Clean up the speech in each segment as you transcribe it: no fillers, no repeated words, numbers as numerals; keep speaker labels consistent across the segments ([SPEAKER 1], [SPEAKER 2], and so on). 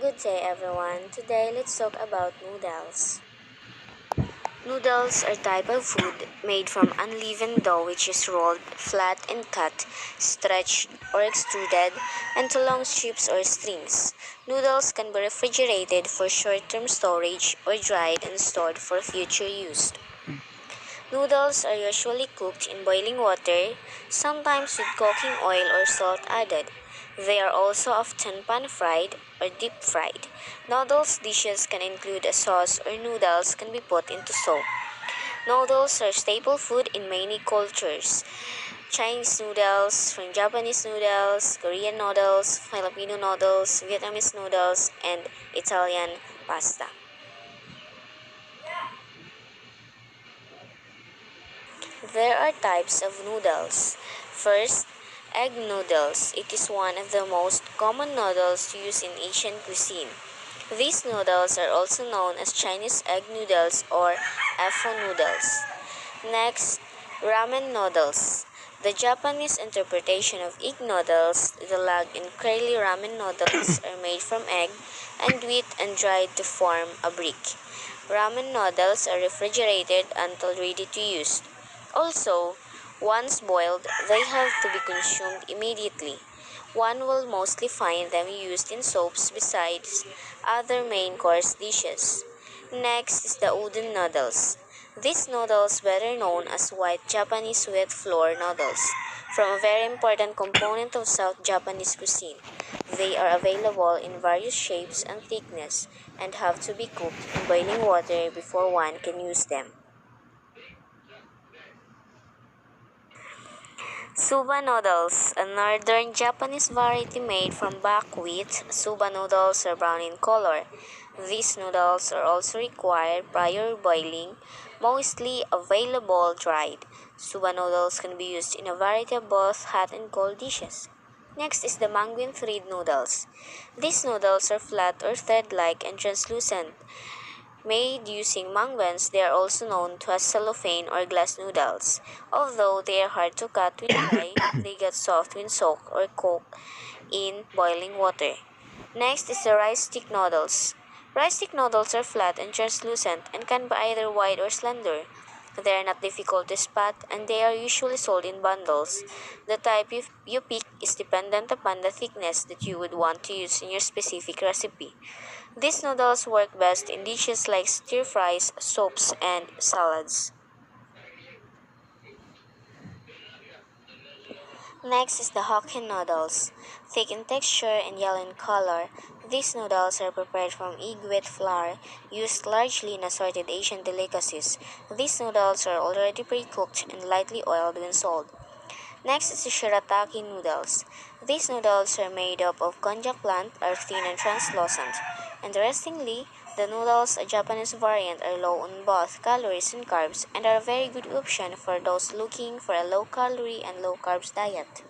[SPEAKER 1] Good day everyone. Today let's talk about noodles. Noodles are a type of food made from unleavened dough which is rolled flat and cut, stretched or extruded into long strips or strings. Noodles can be refrigerated for short-term storage or dried and stored for future use. Noodles are usually cooked in boiling water, sometimes with cooking oil or salt added. They are also often pan-fried or deep-fried. Noodles dishes can include a sauce or noodles can be put into soup. Noodles are staple food in many cultures. Chinese noodles, from Japanese noodles, Korean noodles, Filipino noodles, Vietnamese noodles, and Italian pasta. There are types of noodles. First, egg noodles. It is one of the most common noodles used in Asian cuisine. These noodles are also known as Chinese egg noodles or Efo noodles. Next, ramen noodles. The Japanese interpretation of egg noodles, the lag and curly ramen noodles are made from egg and wheat and dried to form a brick. Ramen noodles are refrigerated until ready to use. Also, once boiled, they have to be consumed immediately. One will mostly find them used in soups besides other main course dishes. Next is the udon noodles. These noodles, better known as white Japanese wheat flour noodles, from a very important component of South Japanese cuisine. They are available in various shapes and thickness and have to be cooked in boiling water before one can use them. Soba noodles, a northern Japanese variety made from buckwheat. Soba noodles are brown in color. These noodles are also required prior boiling, mostly available dried. Soba noodles can be used in a variety of both hot and cold dishes. Next is the manguin thread noodles. These noodles are flat or thread-like and translucent. Made using manguins, they are also known to as cellophane or glass noodles. Although they are hard to cut when dry, they get soft when soaked or cooked in boiling water. Next is the rice stick noodles. Rice stick noodles are flat and translucent and can be either wide or slender. They are not difficult to spot and they are usually sold in bundles. The type you pick is dependent upon the thickness that you would want to use in your specific recipe. These noodles work best in dishes like stir fries, soups, and salads. Next is the Hokkien noodles. Thick in texture and yellow in color, these noodles are prepared from egg wheat flour, used largely in assorted Asian delicacies. These noodles are already pre-cooked and lightly oiled when sold. Next is the shirataki noodles. These noodles are made up of konjac plant, are thin and translucent. Interestingly, the noodles, a Japanese variant, are low on both calories and carbs and are a very good option for those looking for a low-calorie and low-carbs diet.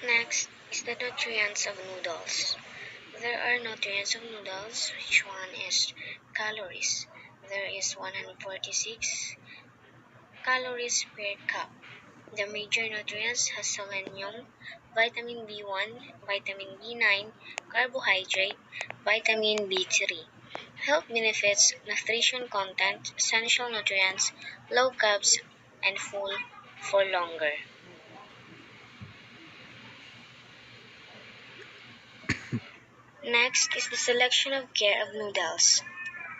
[SPEAKER 1] Next is the nutrients of noodles. There are nutrients of noodles, which one is calories. There is 146 calories per cup. The major nutrients has selenium, vitamin B1, vitamin B9, carbohydrate, vitamin B3. Health benefits, nutrition content, essential nutrients, low carbs, and full for longer. Next is the selection of care of noodles.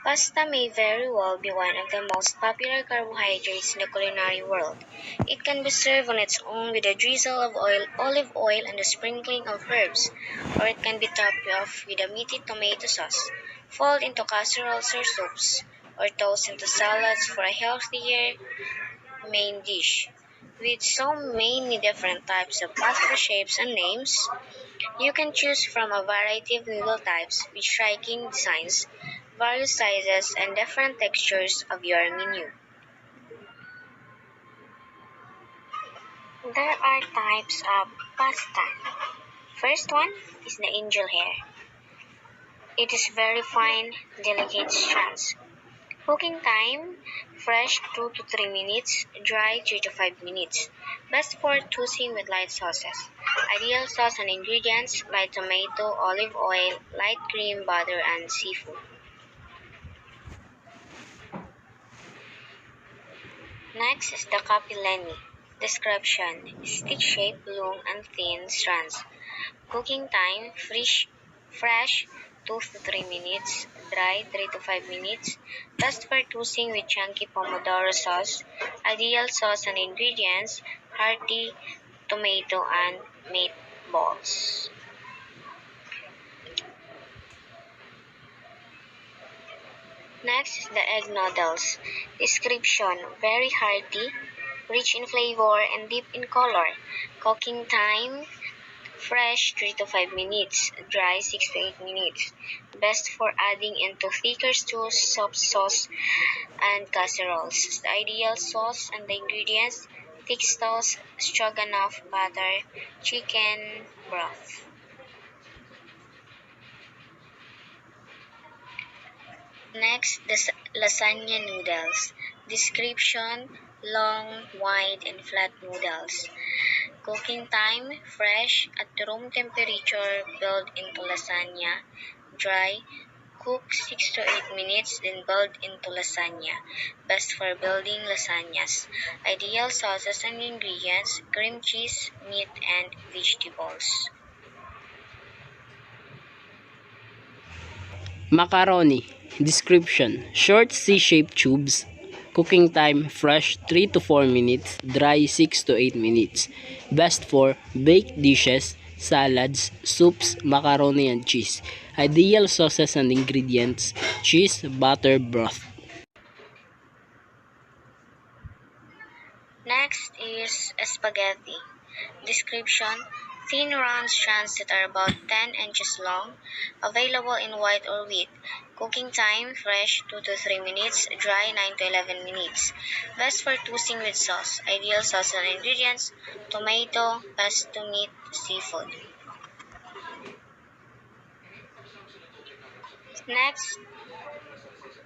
[SPEAKER 1] Pasta may very well be one of the most popular carbohydrates in the culinary world. It can be served on its own with a drizzle of olive oil, and a sprinkling of herbs, or it can be topped off with a meaty tomato sauce, fold into casseroles or soups, or tossed into salads for a healthier main dish. With so many different types of pasta shapes and names, you can choose from a variety of noodle types with striking designs, various sizes, and different textures of your menu. There are types of pasta. First one is the angel hair. It is very fine, delicate strands. Cooking time, fresh 2 to 3 minutes, dry 3 to 5 minutes. Best for toasting with light sauces. Ideal sauce and ingredients: light tomato, olive oil, light cream, butter, and seafood. Next is the capileni. Description: stick-shaped, long, and thin strands. Cooking time: fresh 2 to 3 minutes, dry 3 to 5 minutes. Best for toasting with chunky pomodoro sauce. Ideal sauce and ingredients: hearty tomato and meatballs. Next is the egg noodles. Description: very hearty, rich in flavor, and deep in color. Cooking time: fresh 3 to 5 minutes, dry 6 to 8 minutes. Best for adding into thicker stews, soft sauce, and casseroles. The ideal sauce and the ingredients: thick sauce, stroganoff, butter, chicken broth. Next, the lasagna noodles. Description: long, wide, and flat noodles. Cooking time: fresh, at room temperature, build into lasagna. Dry, cook 6 to 8 minutes, then build into lasagna. Best for building lasagnas. Ideal sauces and ingredients: cream cheese, meat, and vegetables.
[SPEAKER 2] Macaroni. Description: short C-shaped tubes. Cooking time: fresh 3 to 4 minutes, dry 6 to 8 minutes. Best for baked dishes, salads, soups, macaroni and cheese. Ideal sauces and ingredients: cheese, butter, broth.
[SPEAKER 1] Next is spaghetti. Description: thin round strands that are about 10 inches long, available in white or wheat. Cooking time: fresh 2 to 3 minutes, dry 9 to 11 minutes. Best for toasting with sauce. Ideal sauce and ingredients: tomato, pesto meat, seafood. Next,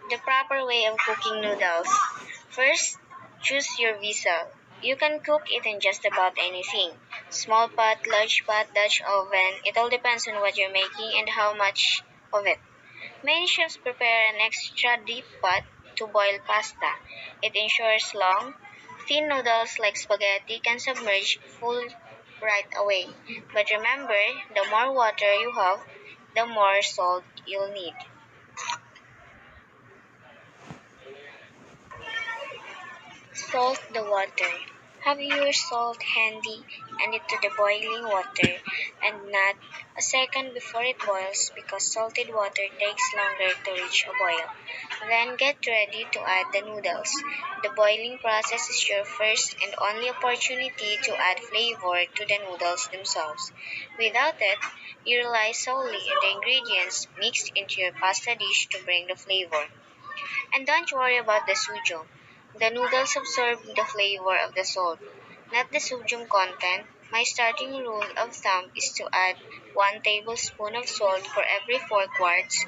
[SPEAKER 1] the proper way of cooking noodles. First, choose your vessel. You can cook it in just about anything. Small pot, large pot, Dutch oven. It all depends on what you're making and how much of it. Many chefs prepare an extra deep pot to boil pasta. It ensures long, thin noodles like spaghetti can submerge full right away. But remember, the more water you have, the more salt you'll need. Salt the water. Have your salt handy and it to the boiling water and not a second before it boils because salted water takes longer to reach a boil. Then get ready to add the noodles. The boiling process is your first and only opportunity to add flavor to the noodles themselves. Without it, you rely solely on the ingredients mixed into your pasta dish to bring the flavor. And don't worry about the sodium. The noodles absorb the flavor of the salt, not the sodium content. My starting rule of thumb is to add 1 tablespoon of salt for every 4 quarts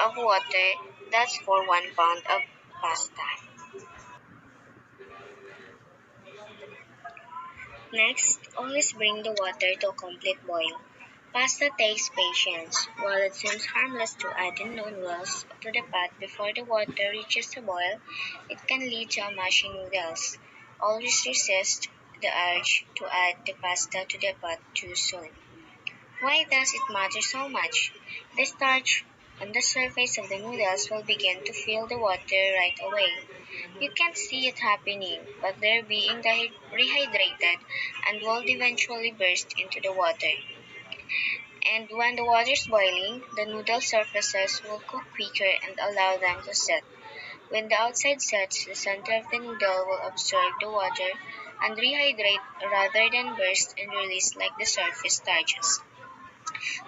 [SPEAKER 1] of water. That's for 1 pound of pasta. Next, always bring the water to a complete boil. Pasta takes patience. While it seems harmless to add the noodles to the pot before the water reaches a boil, it can lead to a mushy noodles. Always resist the urge to add the pasta to the pot too soon. Why does it matter so much? The starch on the surface of the noodles will begin to fill the water right away. You can't see it happening, but they're being rehydrated and will eventually burst into the water. And when the water's boiling, the noodle surfaces will cook quicker and allow them to set. When the outside sets, the center of the noodle will absorb the water and rehydrate rather than burst and release like the surface starches.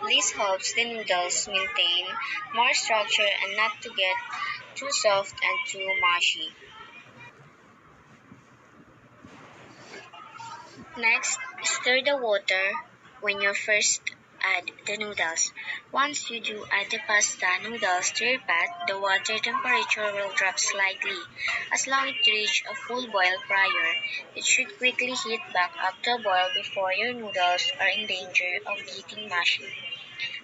[SPEAKER 1] This helps the noodles maintain more structure and not to get too soft and too mushy. Next, stir the water when you first add the noodles. Once you do add the pasta noodles to your pot, the water temperature will drop slightly. As long as it reaches a full boil prior, it should quickly heat back up to a boil before your noodles are in danger of getting mushy.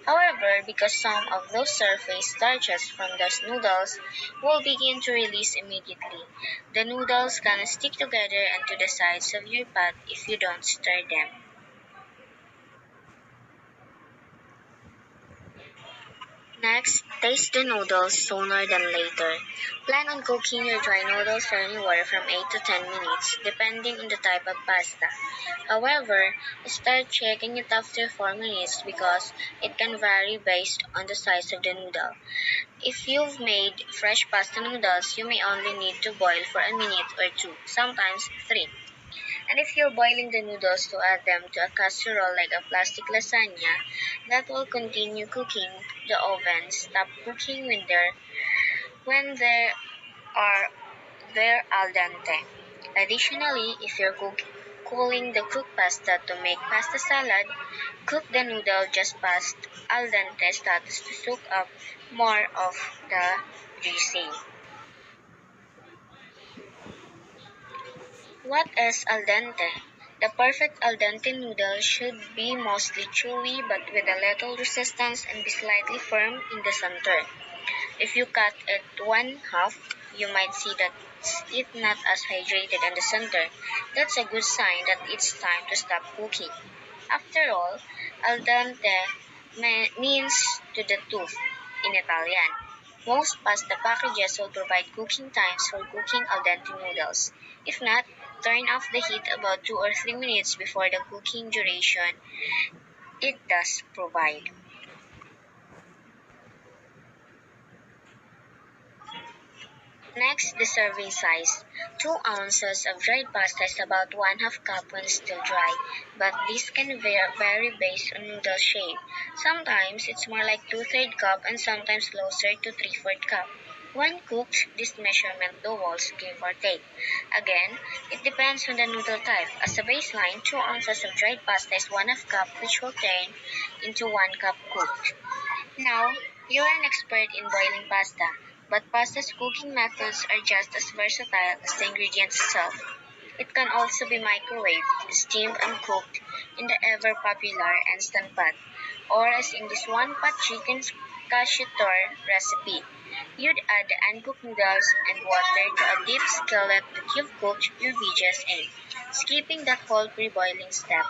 [SPEAKER 1] However, because some of those surface starches from those noodles will begin to release immediately, the noodles can stick together and to the sides of your pot if you don't stir them. Next, taste the noodles sooner than later. Plan on cooking your dry noodles for anywhere from 8 to 10 minutes, depending on the type of pasta. However, start checking it after 4 minutes because it can vary based on the size of the noodle. If you've made fresh pasta noodles, you may only need to boil for a minute or two, sometimes three. And if you're boiling the noodles to add them to a casserole like a plastic lasagna, that will continue cooking. The oven stop cooking when they are they're al dente. Additionally, if you're cooling the cooked pasta to make pasta salad, cook the noodle just past al dente status to soak up more of the dressing. What is al dente? The perfect al dente noodle should be mostly chewy but with a little resistance and be slightly firm in the center. If you cut it one half, you might see that it's not as hydrated in the center. That's a good sign that it's time to stop cooking. After all, al dente means to the tooth in Italian. Most pasta packages will provide cooking times for cooking al dente noodles. If not, turn off the heat about 2 or 3 minutes before the cooking duration it does provide. Next, the serving size. 2 ounces of dried pasta is about 1/2 cup when still dry, but this can vary based on noodle shape. Sometimes it's more like 2/3 cup and sometimes closer to 3/4 cup. When cooked, this measurement doubles, give or take. Again, it depends on the noodle type. As a baseline, 2 ounces of dried pasta is 1/2 cup, which will turn into 1 cup cooked. Now, you're an expert in boiling pasta, but pasta's cooking methods are just as versatile as the ingredients itself. It can also be microwaved, steamed, and cooked in the ever popular Instant Pot, or as in this one pot chicken cashitor recipe. You'd add the uncooked noodles and water to a deep skillet that you've cooked your veggies in, skipping that whole pre-boiling step.